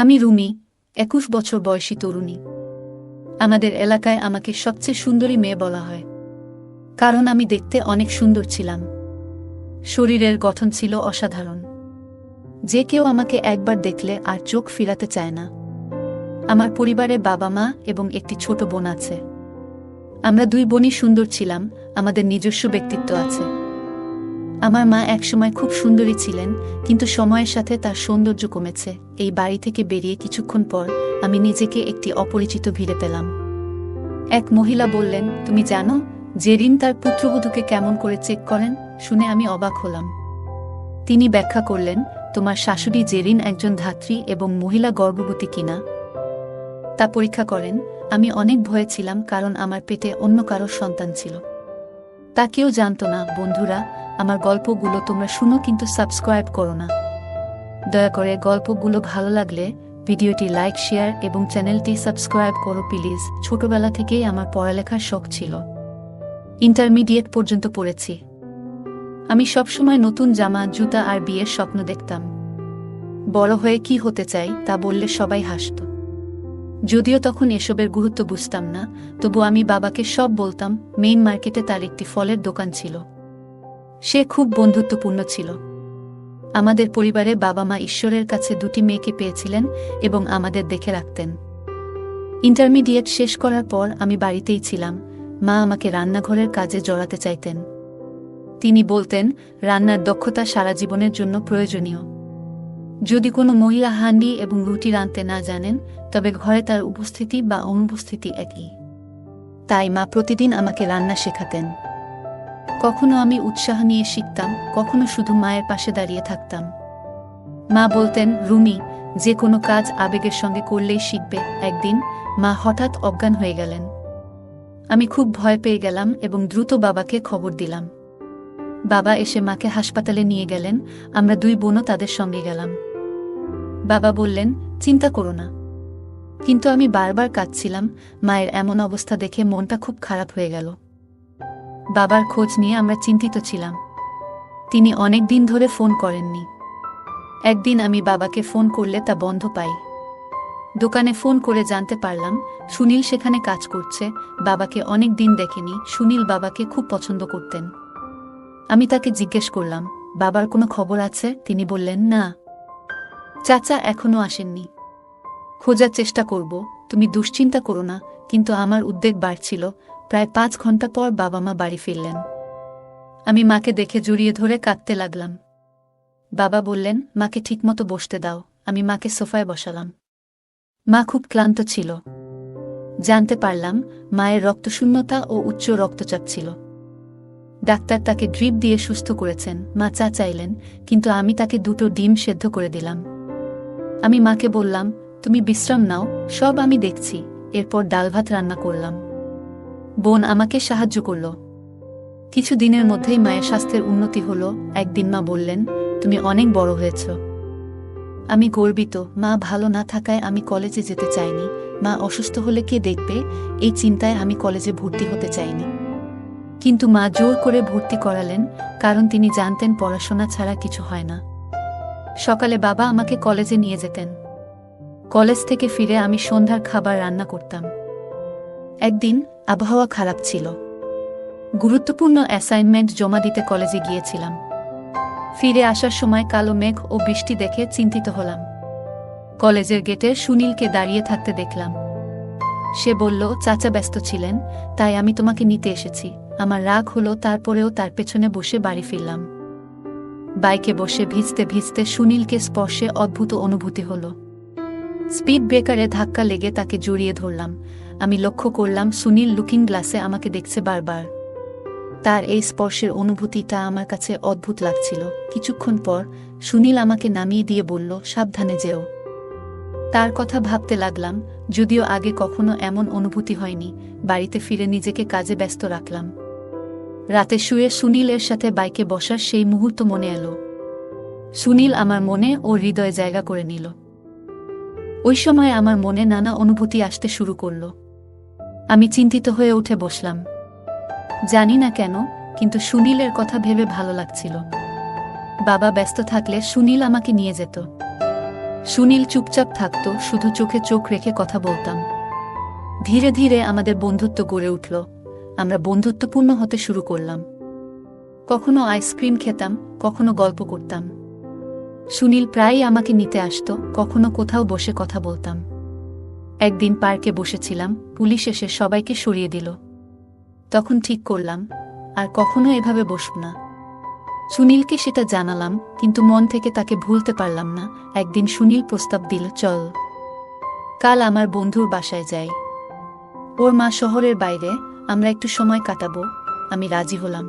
আমি রুমি, 21 বছর বয়সী তরুণী। আমাদের এলাকায় আমাকে সবচেয়ে সুন্দরী মেয়ে বলা হয়, কারণ আমি দেখতে অনেক সুন্দর ছিলাম। শরীরের গঠন ছিল অসাধারণ। যে কেউ আমাকে একবার দেখলে আর চোখ ফিরাতে চায় না। আমার পরিবারে বাবা মা এবং একটি ছোট বোন আছে। আমরা দুই বোনই সুন্দর ছিলাম, আমাদের নিজস্ব ব্যক্তিত্ব আছে। আমার মা একসময় খুব সুন্দরী ছিলেন, কিন্তু সময়ের সাথে তার সৌন্দর্য কমেছে। এই বাড়ি থেকে বেরিয়ে কিছুক্ষণ পর আমি নিজেকে একটি অপরিচিত ভিড়ে পেলাম। এক মহিলা বললেন, তুমি জানো জেরিন তার পুত্রবধূকে কেমন করে চেক করেন? শুনে আমি অবাক হলাম। তিনি ব্যাখ্যা করলেন, তোমার শাশুড়ি জেরিন একজন ধাত্রী এবং মহিলা গর্ভবতী কিনা তা পরীক্ষা করেন। আমি অনেক ভয়ে ছিলাম, কারণ আমার পেটে অন্য কারোর সন্তান ছিল। তা কেউ জানত না। বন্ধুরা, আমার গল্পগুলো তোমরা শুনো, কিন্তু সাবস্ক্রাইব করো না। দয়া করে গল্পগুলো ভালো লাগলে ভিডিওটি লাইক, শেয়ার এবং চ্যানেলটি সাবস্ক্রাইব করো প্লিজ। ছোটবেলা থেকেই আমার পড়ালেখার শখ ছিল। ইন্টারমিডিয়েট পর্যন্ত পড়েছি। আমি সবসময় নতুন জামা, জুতা আর বিয়ের স্বপ্ন দেখতাম। বড় হয়ে কি হতে চাই তা বললে সবাই হাসত। যদিও তখন এসবের গুরুত্ব বুঝতাম না, তবু আমি বাবাকে সব বলতাম। মেইন মার্কেটে তার একটি ফলের দোকান ছিল। সে খুব বন্ধুত্বপূর্ণ ছিল। আমাদের পরিবারে বাবা মা ঈশ্বরের কাছে দুটি মেয়েকে পেয়েছিলেন এবং আমাদের দেখে রাখতেন। ইন্টারমিডিয়েট শেষ করার পর আমি বাড়িতেই ছিলাম। মা আমাকে রান্নাঘরের কাজে জড়াতে চাইতেন। তিনি বলতেন, রান্নার দক্ষতা সারা জীবনের জন্য প্রয়োজনীয়। যদি কোনো মহিলা হান্ডি এবং রুটি রাঁধতে না জানেন, তবে ঘরে তার উপস্থিতি বা অনুপস্থিতি একই। তাই মা প্রতিদিন আমাকে রান্না শেখাতেন। কখনো আমি উৎসাহ নিয়ে শিখতাম, কখনো শুধু মায়ের পাশে দাঁড়িয়ে থাকতাম। মা বলতেন, রুমি, যে কোনো কাজ আবেগের সঙ্গে করলেই শিখবে। একদিন মা হঠাৎ অজ্ঞান হয়ে গেলেন। আমি খুব ভয় পেয়ে গেলাম এবং দ্রুত বাবাকে খবর দিলাম। বাবা এসে মাকে হাসপাতালে নিয়ে গেলেন। আমরা দুই বোনও তাদের সঙ্গে গেলাম। বাবা বললেন, চিন্তা করো না। কিন্তু আমি বারবার কাঁদছিলাম। মায়ের এমন অবস্থা দেখে মনটা খুব খারাপ হয়ে গেল। বাবার খোঁজ নিয়ে আমরা চিন্তিত ছিলাম। তিনি অনেক দিন ধরে ফোন করেননি। একদিন আমি বাবাকে ফোন করলে তা বন্ধ পাই। দোকানে ফোন করে জানতে পারলাম সুনীল সেখানে কাজ করছে। বাবাকে অনেক দিন দেখেনি। সুনীল বাবাকে খুব পছন্দ করতেন। আমি তাকে জিজ্ঞেস করলাম, বাবার কোনো খবর আছে? তিনি বললেন, না, চাচা এখনো আসেননি। খোঁজার চেষ্টা করব, তুমি দুশ্চিন্তা করো না। কিন্তু আমার উদ্বেগ বাড়ছিল। প্রায় 5 ঘন্টা পর বাবা মা বাড়ি ফিরলেন। আমি মাকে দেখে জড়িয়ে ধরে কাঁদতে লাগলাম। বাবা বললেন, মাকে ঠিকমতো বসতে দাও। আমি মাকে সোফায় বসালাম। মা খুব ক্লান্ত ছিল। জানতে পারলাম মায়ের রক্তশূন্যতা ও উচ্চ রক্তচাপ ছিল। ডাক্তার তাকে ড্রিপ দিয়ে সুস্থ করেছেন। মা চা চাইলেন, কিন্তু আমি তাকে 2টো ডিম সেদ্ধ করে দিলাম। আমি মাকে বললাম, তুমি বিশ্রাম নাও, সব আমি দেখছি। এরপর ডাল ভাত রান্না করলাম। বোন আমাকে সাহায্য করল। কিছু দিনের মধ্যেই মায়ের স্বাস্থ্যের উন্নতি হলো। একদিন মা বললেন, তুমি অনেক বড় হয়েছ। আমি গর্বিত। মা ভালো না থাকায় আমি কলেজে যেতে চাইনি। মা অসুস্থ হলে কে দেখবে, এই চিন্তায় আমি কলেজে ভর্তি হতে চাইনি। কিন্তু মা জোর করে ভর্তি করালেন, কারণ তিনি জানতেন পড়াশোনা ছাড়া কিছু হয় না। সকালে বাবা আমাকে কলেজে নিয়ে যেতেন। কলেজ থেকে ফিরে আমি সন্ধ্যার খাবার রান্না করতাম। একদিন আবহাওয়া খারাপ ছিল। গুরুত্বপূর্ণ অ্যাসাইনমেন্ট জমা দিতে কলেজে গিয়েছিলাম। ফিরে আসার সময় কালো মেঘ ও বৃষ্টি দেখে চিন্তিত হলাম। কলেজের গেটে সুনীলকে দাঁড়িয়ে থাকতে দেখলাম। সে বলল, চাচা ব্যস্ত ছিলেন, তাই আমি তোমাকে নিতে এসেছি। আমার রাগ হলো, তারপরেও তার পেছনে বসে বাড়ি ফিরলাম। বাইকে বসে ভিজতে ভিজতে সুনীলকে স্পর্শে অদ্ভুত অনুভূতি হলো। স্পিড ব্রেকারে ধাক্কা লেগে তাকে জড়িয়ে ধরলাম। আমি লক্ষ্য করলাম সুনীল লুকিং গ্লাসে আমাকে দেখছে বারবার। তার এই স্পর্শের অনুভূতিটা আমার কাছে অদ্ভুত লাগছিল। কিছুক্ষণ পর সুনীল আমাকে নামিয়ে দিয়ে বলল, সাবধানে যেও। তার কথা ভাবতে লাগলাম। যদিও আগে কখনো এমন অনুভূতি হয়নি। বাড়িতে ফিরে নিজেকে কাজে ব্যস্ত রাখলাম। রাতে শুয়ে সুনীলের সাথে বাইকে বসার সেই মুহূর্ত মনে এলো। সুনীল আমার মনে ও হৃদয়ে জায়গা করে নিল। ওই সময় আমার মনে নানা অনুভূতি আসতে শুরু করল। আমি চিন্তিত হয়ে উঠে বসলাম। জানি না কেন, কিন্তু সুনীলের কথা ভেবে ভালো লাগছিল। বাবা ব্যস্ত থাকলে সুনীল আমাকে নিয়ে যেত। সুনীল চুপচাপ থাকত, শুধু চোখে চোখ রেখে কথা বলতাম। ধীরে ধীরে আমাদের বন্ধুত্ব গড়ে উঠল। আমরা বন্ধুত্বপূর্ণ হতে শুরু করলাম। কখনো আইসক্রিম খেতাম, কখনো গল্প করতাম। সুনীল প্রায়ই আমাকে নিতে আসত, কখনো কোথাও বসে কথা বলতাম। একদিন পার্কে বসেছিলাম, পুলিশ এসে সবাইকে সরিয়ে দিল। তখন ঠিক করলাম, আর কখনো এভাবে বসব না। সুনীলকে সেটা জানালাম, কিন্তু মন থেকে তাকে ভুলতে পারলাম না। একদিন সুনীল প্রস্তাব দিল, চল কাল আমার বন্ধুর বাসায় যাই। ওর মা শহরের বাইরে, আমরা একটু সময় কাটাবো। আমি রাজি হলাম।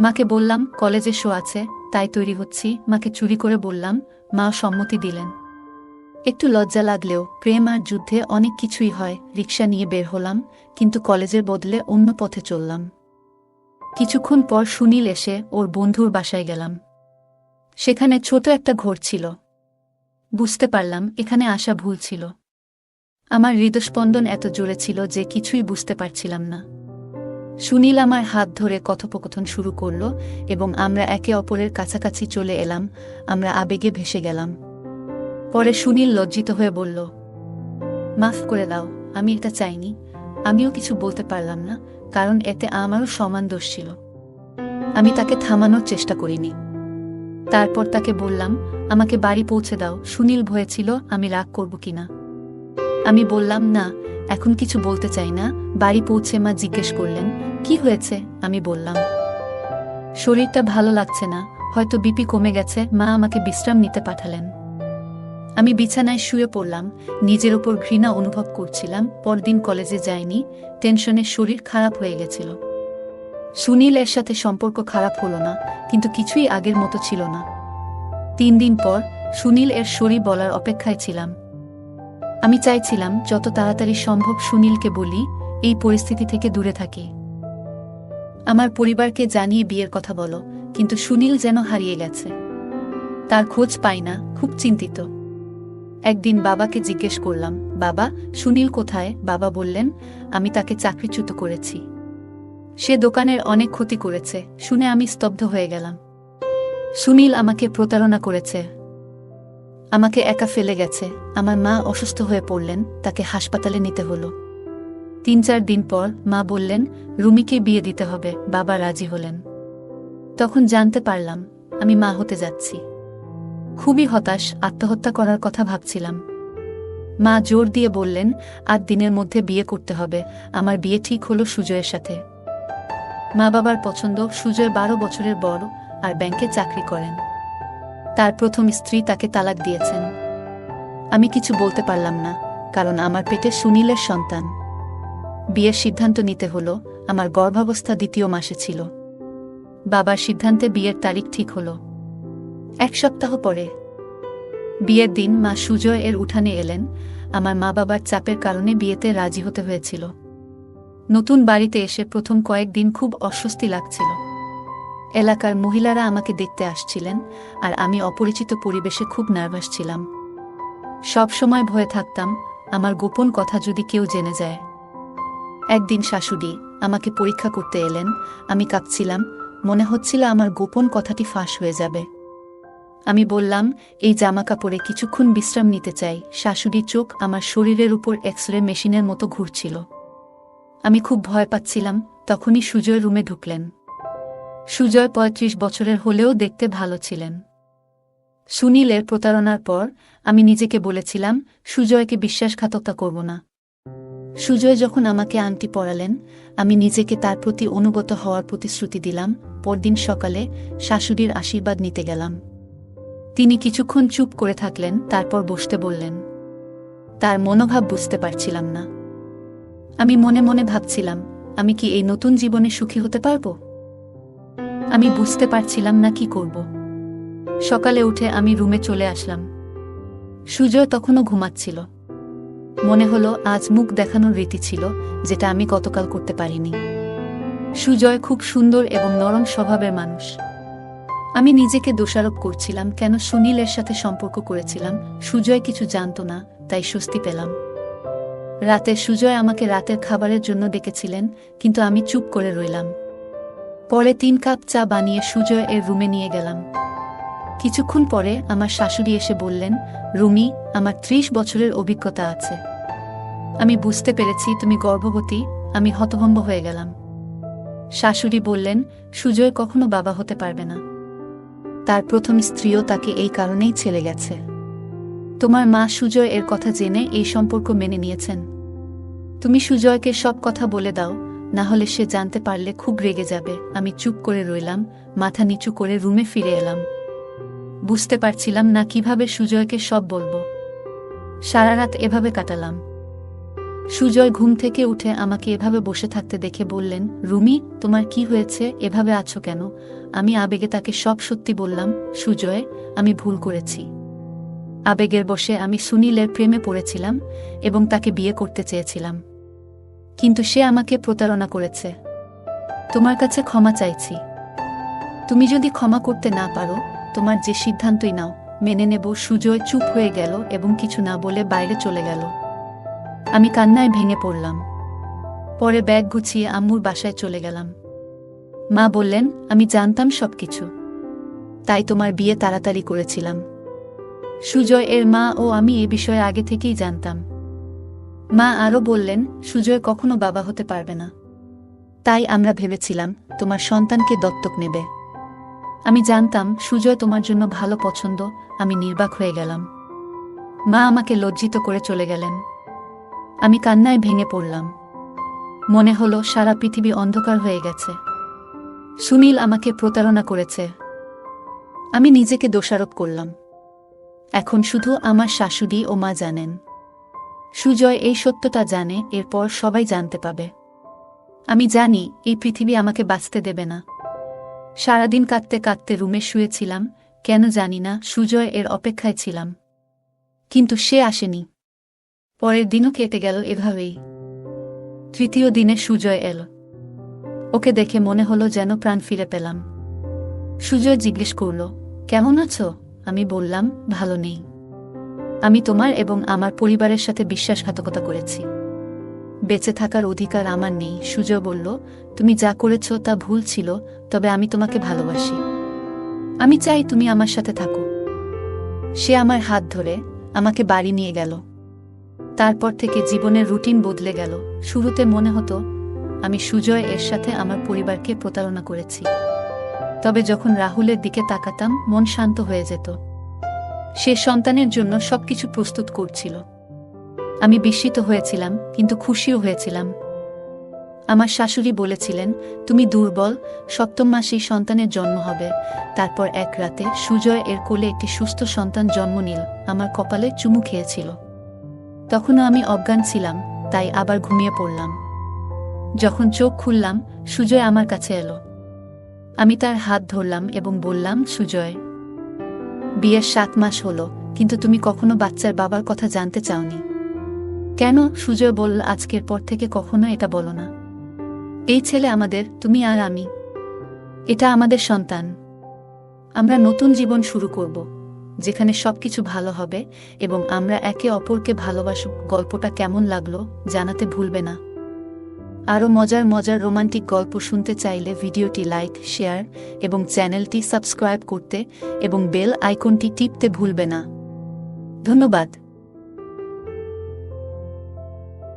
মাকে বললাম কলেজে শো আছে, তাই তৈরি হচ্ছি। মাকে চুরি করে বললাম, মা সম্মতি দিলেন। একটু লজ্জা লাগলেও প্রেম আর যুদ্ধে অনেক কিছুই হয়। রিকশা নিয়ে বের হলাম, কিন্তু কলেজের বদলে অন্য পথে চললাম। কিছুক্ষণ পর সুনীল এসে ওর বন্ধুর বাসায় গেলাম। সেখানে ছোট একটা ঘর ছিল। বুঝতে পারলাম এখানে আসা ভুল ছিল। আমার হৃদস্পন্দন এত জোরে ছিল যে কিছুই বুঝতে পারছিলাম না। সুনীল আমার হাত ধরে কথোপকথন শুরু করল এবং আমরা একে অপরের কাছাকাছি চলে এলাম। আমরা আবেগে ভেসে গেলাম। পরে সুনীল লজ্জিত হয়ে বলল, মাফ করে দাও, আমি এটা চাইনি। আমিও কিছু বলতে পারলাম না, কারণ এতে আমারও সমান দোষ ছিল। আমি তাকে থামানোর চেষ্টা করিনি। তারপর তাকে বললাম, আমাকে বাড়ি পৌঁছে দাও। সুনীল ভয়ে ছিল আমি রাগ করব কিনা। আমি বললাম, না, এখন কিছু বলতে চাই না। বাড়ি পৌঁছে মা জিজ্ঞেস করলেন, কি হয়েছে? আমি বললাম, শরীরটা ভালো লাগছে না, হয়তো বিপি কমে গেছে। মা আমাকে বিশ্রাম নিতে পাঠালেন। আমি বিছানায় শুয়ে পড়লাম। নিজের ওপর ঘৃণা অনুভব করছিলাম। পরদিন কলেজে যাইনি, টেনশনে শরীর খারাপ হয়ে গেছিল। সুনীল এর সাথে সম্পর্ক খারাপ হলো না, কিন্তু কিছুই আগের মতো ছিল না। 3 দিন পর সুনীল এর সরি বলার অপেক্ষায় ছিলাম। আমি চাইছিলাম যত তাড়াতাড়ি সম্ভব সুনীলকে বলি, এই পরিস্থিতি থেকে দূরে থাকি। আমার পরিবারকে জানিয়ে বিয়ের কথা বলো, কিন্তু সুনীল যেন হারিয়ে গেছে। তার খোঁজ পাই না, খুব চিন্তিত। একদিন বাবাকে জিজ্ঞেস করলাম, বাবা, সুনীল কোথায়? বাবা বললেন, আমি তাকে চাকরিচ্যুত করেছি। সে দোকানের অনেক ক্ষতি করেছে। শুনে আমি স্তব্ধ হয়ে গেলাম। সুনীল আমাকে প্রতারণা করেছে, আমাকে একা ফেলে গেছে। আমার মা অসুস্থ হয়ে পড়লেন, তাকে হাসপাতালে নিতে হলো। 3-4 দিন পর মা বললেন, রুমিকে বিয়ে দিতে হবে। বাবা রাজি হলেন। তখন জানতে পারলাম আমি মা হতে যাচ্ছি। খুবই হতাশ, আত্মহত্যা করার কথা ভাবছিলাম। মা জোর দিয়ে বললেন, 8 দিনের মধ্যে বিয়ে করতে হবে। আমার বিয়ে ঠিক হলো সুজয়ের সাথে। মা বাবার পছন্দ। সুজয় 12 বছরের বড় আর ব্যাংকে চাকরি করেন। তার প্রথম স্ত্রী তাকে তালাক দিয়েছেন। আমি কিছু বলতে পারলাম না, কারণ আমার পেটে সুনীলের সন্তান। বিয়ের সিদ্ধান্ত নিতে হলো। আমার গর্ভাবস্থা 2য় মাসে ছিল। বাবার সিদ্ধান্তে বিয়ের তারিখ ঠিক হলো। 1 সপ্তাহ পরে বিয়ের দিন মা সুজয় এর উঠানে এলেন। আমার মা বাবার চাপের কারণে বিয়েতে রাজি হতে হয়েছিল। নতুন বাড়িতে এসে প্রথম কয়েকদিন খুব অস্বস্তি লাগছিল। এলাকার মহিলারা আমাকে দেখতে আসছিলেন, আর আমি অপরিচিত পরিবেশে খুব নার্ভাস ছিলাম। সব সময় ভয়ে থাকতাম আমার গোপন কথা যদি কেউ জেনে যায়। একদিন শাশুড়ি আমাকে পরীক্ষা করতে এলেন। আমি কাঁপছিলাম, মনে হচ্ছিল আমার গোপন কথাটি ফাঁস হয়ে যাবে। আমি বললাম, এই জামা কাপড়ে কিছুক্ষণ বিশ্রাম নিতে চাই। শাশুড়ির চোখ আমার শরীরের উপর এক্স-রে মেশিনের মতো ঘুরছিল। আমি খুব ভয় পাচ্ছিলাম। তখনই সুজয় রুমে ঢুকলেন। সুজয় 35 বছরের হলেও দেখতে ভালো ছিলেন। সুনীলের প্রতারণার পর আমি নিজেকে বলেছিলাম সুজয়কে বিশ্বাসঘাতকতা করব না। সুজয় যখন আমাকে আংটি পরালেন, আমি নিজেকে তার প্রতি অনুগত হওয়ার প্রতিশ্রুতি দিলাম। পরদিন সকালে শাশুড়ির আশীর্বাদ নিতে গেলাম। তিনি কিছুক্ষণ চুপ করে থাকলেন, তারপর বসতে বললেন। তার মনোভাব বুঝতে পারছিলাম না। আমি মনে মনে ভাবছিলাম, আমি কি এই নতুন জীবনে সুখী হতে পারব? আমি বুঝতে পারছিলাম না কি করব। সকালে উঠে আমি রুমে চলে আসলাম। সুজয় তখনও ঘুমাচ্ছিল। মনে হলো আজ মুখ দেখানোর রীতি ছিল, যেটা আমি গতকাল করতে পারিনি। সুজয় খুব সুন্দর এবং নরম স্বভাবের মানুষ। আমি নিজেকে দোষারোপ করছিলাম কেন সুনীলের সাথে সম্পর্ক করেছিলাম। সুজয় কিছু জানত না, তাই স্বস্তি পেলাম। রাতে সুজয় আমাকে রাতের খাবারের জন্য ডেকেছিলেন, কিন্তু আমি চুপ করে রইলাম। পরে 3 কাপ চা বানিয়ে সুজয় এর রুমে নিয়ে গেলাম। কিছুক্ষণ পরে আমার শাশুড়ি এসে বললেন, রুমি, আমার 30 বছরের অভিজ্ঞতা আছে। আমি বুঝতে পেরেছি তুমি গর্ভবতী। আমি হতভম্ব হয়ে গেলাম। শাশুড়ি বললেন, সুজয় কখনো বাবা হতে পারবে না। তার প্রথম স্ত্রীও তাকে এই কারণেই ছেড়ে গেছে। তোমার মা সুজয় এর কথা জেনে এই সম্পর্ক মেনে নিয়েছেন। তুমি সুজয়কে সব কথা বলে দাও, না হলে সে জানতে পারলে খুব রেগে যাবে। আমি চুপ করে রইলাম, মাথা নিচু করে রুমে ফিরে এলাম। বুঝতে পারছিলাম না কিভাবে সুজয়কে সব বলবো। সারা রাত এভাবে কাটালাম। সুজয় ঘুম থেকে উঠে আমাকে এভাবে বসে থাকতে দেখে বললেন, রুমি, তোমার কি হয়েছে? এভাবে আছো কেন? আমি আবেগে তাকে সব সত্যি বললাম। সুজয়, আমি ভুল করেছি। আবেগের বশে আমি সুনীলের প্রেমে পড়েছিলাম এবং তাকে বিয়ে করতে চেয়েছিলাম, কিন্তু সে আমাকে প্রতারণা করেছে। তোমার কাছে ক্ষমা চাইছি। তুমি যদি ক্ষমা করতে না পারো, তোমার যে সিদ্ধান্তই নাও, মেনে নেব। সুজয় চুপ হয়ে গেল এবং কিছু না বলে বাইরে চলে গেল। আমি কান্নায় ভেঙে পড়লাম। পরে ব্যাগ গুছিয়ে আম্মুর বাসায় চলে গেলাম। মা বললেন, আমি জানতাম সবকিছু, তাই তোমার বিয়ে তাড়াতাড়ি করেছিলাম। সুজয় এর মা ও আমি এ বিষয়ে আগে থেকেই জানতাম। মা আরও বললেন, সুজয় কখনো বাবা হতে পারবে না, তাই আমরা ভেবেছিলাম তোমার সন্তানকে দত্তক নেবে। আমি জানতাম সুজয় তোমার জন্য ভালো পছন্দ। আমি নির্বাক হয়ে গেলাম। মা আমাকে লজ্জিত করে চলে গেলেন। আমি কান্নায় ভেঙে পড়লাম। মনে হলো সারা পৃথিবী অন্ধকার হয়ে গেছে। সুনীল আমাকে প্রতারণা করেছে। আমি নিজেকে দোষারোপ করলাম। এখন শুধু আমার শাশুড়ি ও মা জানেন। সুজয় এই সত্যটা জানে, এরপর সবাই জানতে পাবে। আমি জানি এই পৃথিবী আমাকে বাঁচতে দেবে না। সারাদিন কাঁদতে কাঁদতে রুমে শুয়েছিলাম, কেন জানি না। সুজয় এর অপেক্ষায় ছিলাম, কিন্তু সে আসেনি। পরের দিনও কেটে গেল এভাবেই। তৃতীয় দিনে সুজয় এল। ওকে দেখে মনে হলো যেন প্রাণ ফিরে পেলাম। সুজয় জিজ্ঞেস করল, কেমন আছো? আমি বললাম, ভালো নেই। আমি তোমার এবং আমার পরিবারের সাথে বিশ্বাসঘাতকতা করেছি। বেঁচে থাকার অধিকার আমার নেই। সুজয় বলল, তুমি যা করেছ তা ভুল ছিল, তবে আমি তোমাকে ভালোবাসি। আমি চাই তুমি আমার সাথে থাকো। সে আমার হাত ধরে আমাকে বাড়ি নিয়ে গেল। তারপর থেকে জীবনের রুটিন বদলে গেল। শুরুতে মনে হতো আমি সুজয় এর সাথে আমার পরিবারকে প্রতারণা করেছি, তবে যখন রাহুলের দিকে তাকাতাম মন শান্ত হয়ে যেত। সে সন্তানের জন্য সবকিছু প্রস্তুত করছিল। আমি বিস্মিত হয়েছিলাম, কিন্তু খুশিও হয়েছিলাম। আমার শাশুড়ি বলেছিলেন, তুমি দুর্বল, সপ্তম মাসেই সন্তানের জন্ম হবে। তারপর এক রাতে সুজয় এর কোলে একটি সুস্থ সন্তান জন্ম নিল। আমার কপালে চুমু খেয়েছিল। তখনও আমি অজ্ঞান ছিলাম, তাই আবার ঘুমিয়ে পড়লাম। যখন চোখ খুললাম, সুজয় আমার কাছে এলো। আমি তার হাত ধরলাম এবং বললাম, সুজয়, বিয়ের 7 মাস হলো, কিন্তু তুমি কখনো বাচ্চার বাবার কথা জানতে চাওনি কেন? সুজয় বলল, আজকের পর থেকে কখনো এটা বলো না। এই ছেলে আমাদের, তুমি আর আমি। এটা আমাদের সন্তান। আমরা নতুন জীবন শুরু করব, যেখানে সবকিছু ভালো হবে এবং আমরা একে অপরকে ভালোবাসব। গল্পটা কেমন লাগলো জানাতে ভুলবে না। আরও মজার মজার রোমান্টিক গল্প শুনতে চাইলে ভিডিওটি লাইক, শেয়ার এবং চ্যানেলটি সাবস্ক্রাইব করতে এবং বেল আইকনটি টিপতে ভুলবে না। ধন্যবাদ।